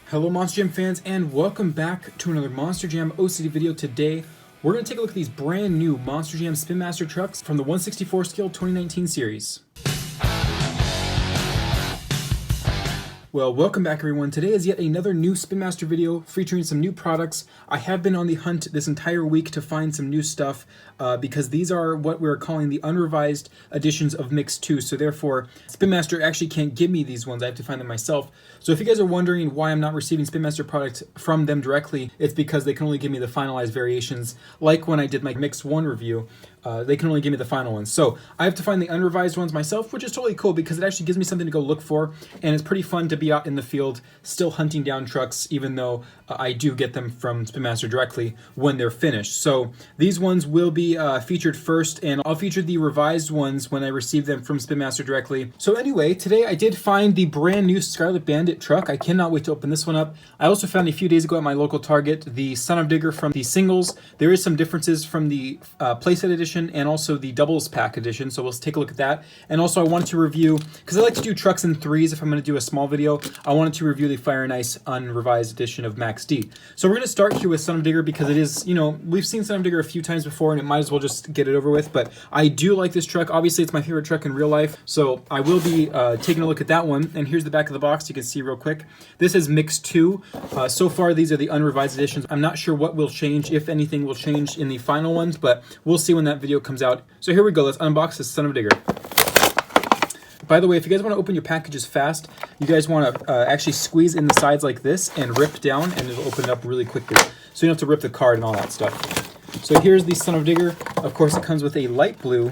Hello Monster Jam fans, and welcome back to another Monster Jam OCD video. Today we're going to take a look at these brand new Monster Jam Spin Master trucks from the 164 scale 2019 series. Well, welcome back everyone. Today is yet another new Spin Master video featuring some new products. I have been on the hunt this entire week to find some new stuff because these are what we're calling the unrevised editions of Mix 2. So therefore, Spin Master actually can't give me these ones. I have to find them myself. So if you guys are wondering why I'm not receiving Spin Master product from them directly, it's because they can only give me the finalized variations. Like when I did my Mix 1 review, they can only give me the final ones. So I have to find the unrevised ones myself, which is totally cool because it actually gives me something to go look for, and it's pretty fun to be out in the field still hunting down trucks, even though I do get them from Spin Master directly when they're finished. So these ones will be featured first, and I'll feature the revised ones when I receive them from Spin Master directly. So anyway, today I did find the brand new Scarlet Bandit truck. I cannot wait to open this one up. I also found a few days ago at my local Target the Son of Digger from the singles. There is some differences from the playset edition and also the doubles pack edition, so we'll take a look at that. And also I wanted to review, because I like to do trucks in threes if I'm going to do a small video, I wanted to review the Fire and Ice unrevised edition of Max D. So we're going to start here with Son of Digger because it is, you know, we've seen Son of Digger a few times before and it might as well just get it over with, but I do like this truck. Obviously it's my favorite truck in real life, so I will be taking a look at that one. And here's the back of the box, you can see real quick. This is Mix 2. So far these are the unrevised editions. I'm not sure what will change, if anything will change in the final ones, but we'll see when that video comes out. So here we go, let's unbox this Son of Digger. By the way, if you guys want to open your packages fast, you guys want to actually squeeze in the sides like this and rip down, and it'll open it up really quickly. So you don't have to rip the card and all that stuff. So here's the Son of Digger. Of course, it comes with a light blue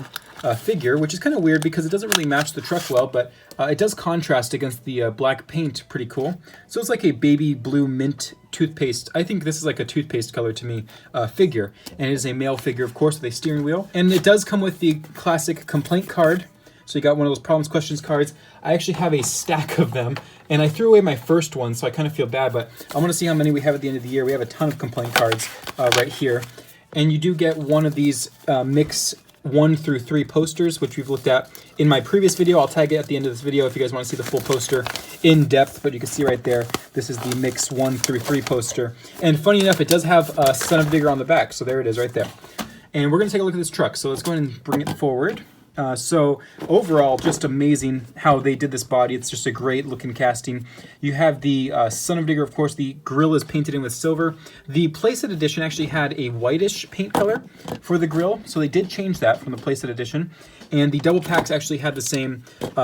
figure, which is kind of weird because it doesn't really match the truck well, but it does contrast against the black paint pretty cool. So it's like a baby blue mint toothpaste. I think this is like a toothpaste color to me figure, and it is a male figure, of course, with a steering wheel. And it does come with the classic complaint card. So you got one of those problems questions cards. I actually have a stack of them, and I threw away my first one, so I kind of feel bad, but I want to see how many we have at the end of the year. We have a ton of complaint cards right here. And you do get one of these Mix 1 through 3 posters, which we've looked at in my previous video. I'll tag it at the end of this video if you guys want to see the full poster in depth, but you can see right there, this is the Mix 1 through 3 poster. And funny enough, it does have Son of Digger on the back, so there it is right there. And we're going to take a look at this truck, so let's go ahead and bring it forward. So overall, just amazing how they did this body. It's just a great looking casting. You have the Son of Digger, of course. The grill is painted in with silver. The playset edition actually had a whitish paint color for the grill, so they did change that from the playset edition. And the double packs actually had the same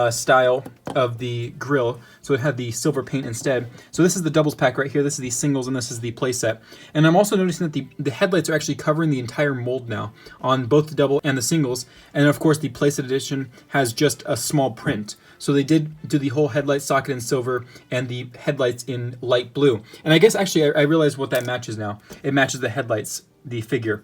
style of the grill, so it had the silver paint instead. So this is the doubles pack right here. This is the singles, and this is the playset. And I'm also noticing that the headlights are actually covering the entire mold now on both the double and the singles. And of course, the playset edition has just a small print. So they did do the whole headlight socket in silver and the headlights in light blue. And I guess actually I realize what that matches now. It matches the headlights, the figure.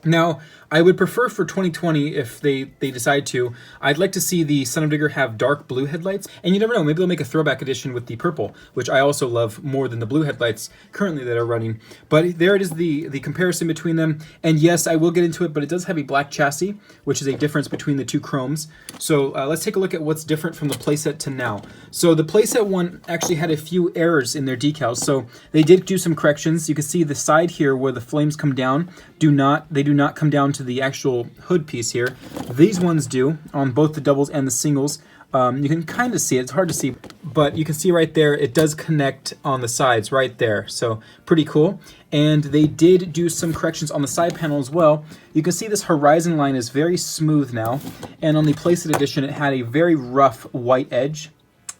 Now, I would prefer for 2020, if they decide to, I'd like to see the Son of Digger have dark blue headlights. And you never know, maybe they'll make a throwback edition with the purple, which I also love more than the blue headlights currently that are running. But there it is, the comparison between them. And yes, I will get into it, but it does have a black chassis, which is a difference between the two chromes. So let's take a look at what's different from the playset to now. So the playset one actually had a few errors in their decals. So they did do some corrections. You can see the side here where the flames come down, they do not come down to the actual hood piece here. These ones do on both the doubles and the singles. You can kind of see it. It's hard to see, but you can see right there it does connect on the sides right there. So pretty cool. And they did do some corrections on the side panel as well. You can see this horizon line is very smooth now, and on the playset edition it had a very rough white edge.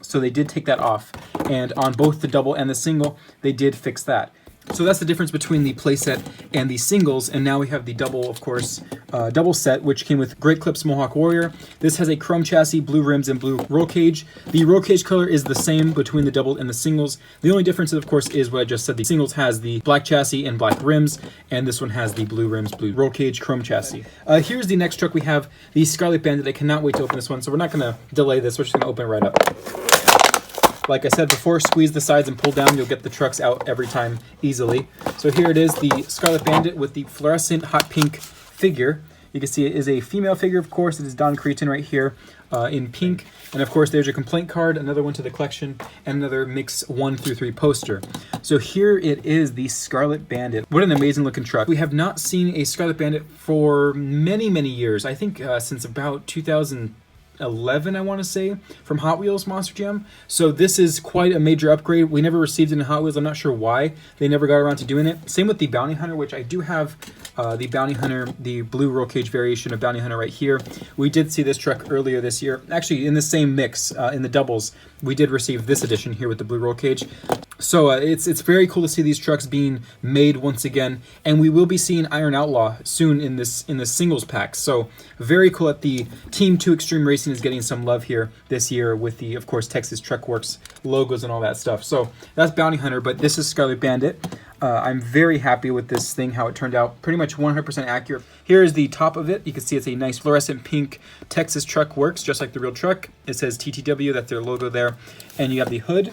So they did take that off, and on both the double and the single they did fix that. So that's the difference between the playset and the singles, and now we have the double, of course, double set, which came with Great Clips Mohawk Warrior. This has a chrome chassis, blue rims, and blue roll cage. The roll cage color is the same between the double and the singles. The only difference, of course, is what I just said. The singles has the black chassis and black rims, and this one has the blue rims, blue roll cage, chrome chassis. Here's the next truck. We have the Scarlet Bandit. I cannot wait to open this one, so we're not going to delay this. We're just going to open it right up. Like I said before, squeeze the sides and pull down. You'll get the trucks out every time easily. So here it is, the Scarlet Bandit with the fluorescent hot pink figure. You can see it is a female figure, of course. It is Don Cretan right here. in pink. And of course, there's your complaint card, another one to the collection, and another mix 1 through 3 poster. So here it is, the Scarlet Bandit. What an amazing looking truck. We have not seen a Scarlet Bandit for many, many years. I think since about 2011, I want to say, from Hot Wheels Monster Jam. So this is quite a major upgrade. We never received it in Hot Wheels. I'm not sure why they never got around to doing it. Same with the Bounty Hunter, which I do have the Bounty Hunter, the blue roll cage variation of Bounty Hunter right here. We did see this truck earlier this year. Actually, in the same mix, in the doubles, we did receive this edition here with the blue roll cage. So it's very cool to see these trucks being made once again, and we will be seeing Iron Outlaw soon in the singles pack. So very cool that the Team 2 Extreme Racing is getting some love here this year with the, of course, Texas Truck Works logos and all that stuff. So that's Bounty Hunter, but this is Scarlet Bandit. I'm very happy with this thing, how it turned out. Pretty much 100% accurate. Here is the top of it. You can see it's a nice fluorescent pink Texas Truck Works, just like the real truck. It says TTW, that's their logo there. And you have the hood.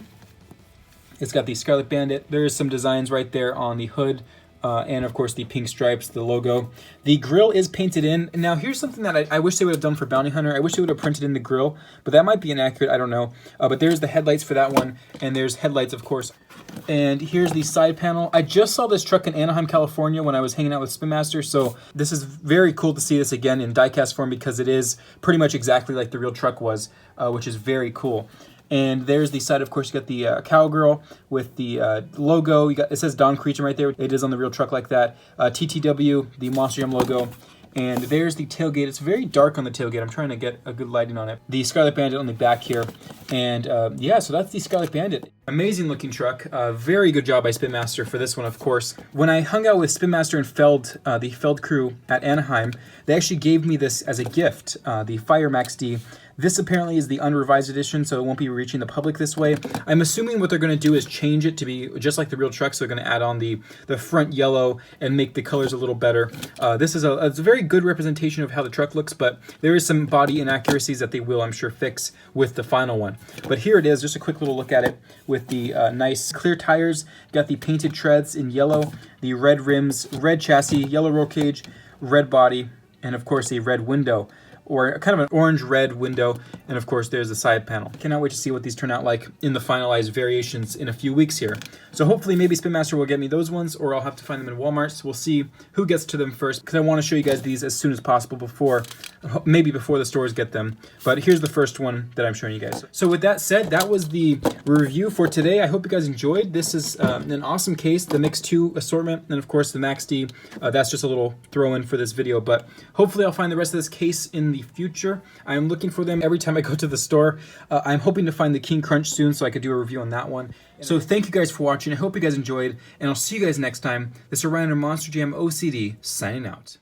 It's got the Scarlet Bandit. There's some designs right there on the hood. And of course the pink stripes, the logo. The grill is painted in. Now here's something that I wish they would have done for Bounty Hunter. I wish they would have printed in the grill, but that might be inaccurate, I don't know. But there's the headlights for that one, and there's headlights, of course. And here's the side panel. I just saw this truck in Anaheim, California when I was hanging out with Spin Master, so this is very cool to see this again in diecast form because it is pretty much exactly like the real truck was, which is very cool. And there's the side, of course, you got the cowgirl with the logo. It says Don Creecham right there. It is on the real truck like that. TTW, the Monster Jam logo. And there's the tailgate. It's very dark on the tailgate. I'm trying to get a good lighting on it. The Scarlet Bandit on the back here. And yeah, so that's the Scarlet Bandit. Amazing looking truck. Very good job by Spin Master for this one, of course. When I hung out with Spin Master and Feld, the Feld crew at Anaheim, they actually gave me this as a gift, the Fire Max D. This apparently is the unrevised edition, so it won't be reaching the public this way. I'm assuming what they're going to do is change it to be just like the real truck, so they're going to add on the front yellow and make the colors a little better. This is a very good representation of how the truck looks, but there is some body inaccuracies that they will, I'm sure, fix with the final one. But here it is, just a quick little look at it with the nice clear tires, got the painted treads in yellow, the red rims, red chassis, yellow roll cage, red body, and of course a red window, or kind of an orange-red window, and of course there's the side panel. Cannot wait to see what these turn out like in the finalized variations in a few weeks here. So hopefully maybe Spin Master will get me those ones, or I'll have to find them in Walmart, so we'll see who gets to them first, because I want to show you guys these as soon as possible maybe before the stores get them. But here's the first one that I'm showing you guys. So with that said, that was the review for today. I hope you guys enjoyed. This is an awesome case, the Mix 2 assortment, and of course the Max D. That's just a little throw-in for this video, but hopefully I'll find the rest of this case in the future. I am looking for them every time I go to the store. I'm hoping to find the King Crunch soon so I could do a review on that one. So thank you guys for watching. I hope you guys enjoyed, and I'll see you guys next time. This is Ryan of Monster Jam OCD, signing out.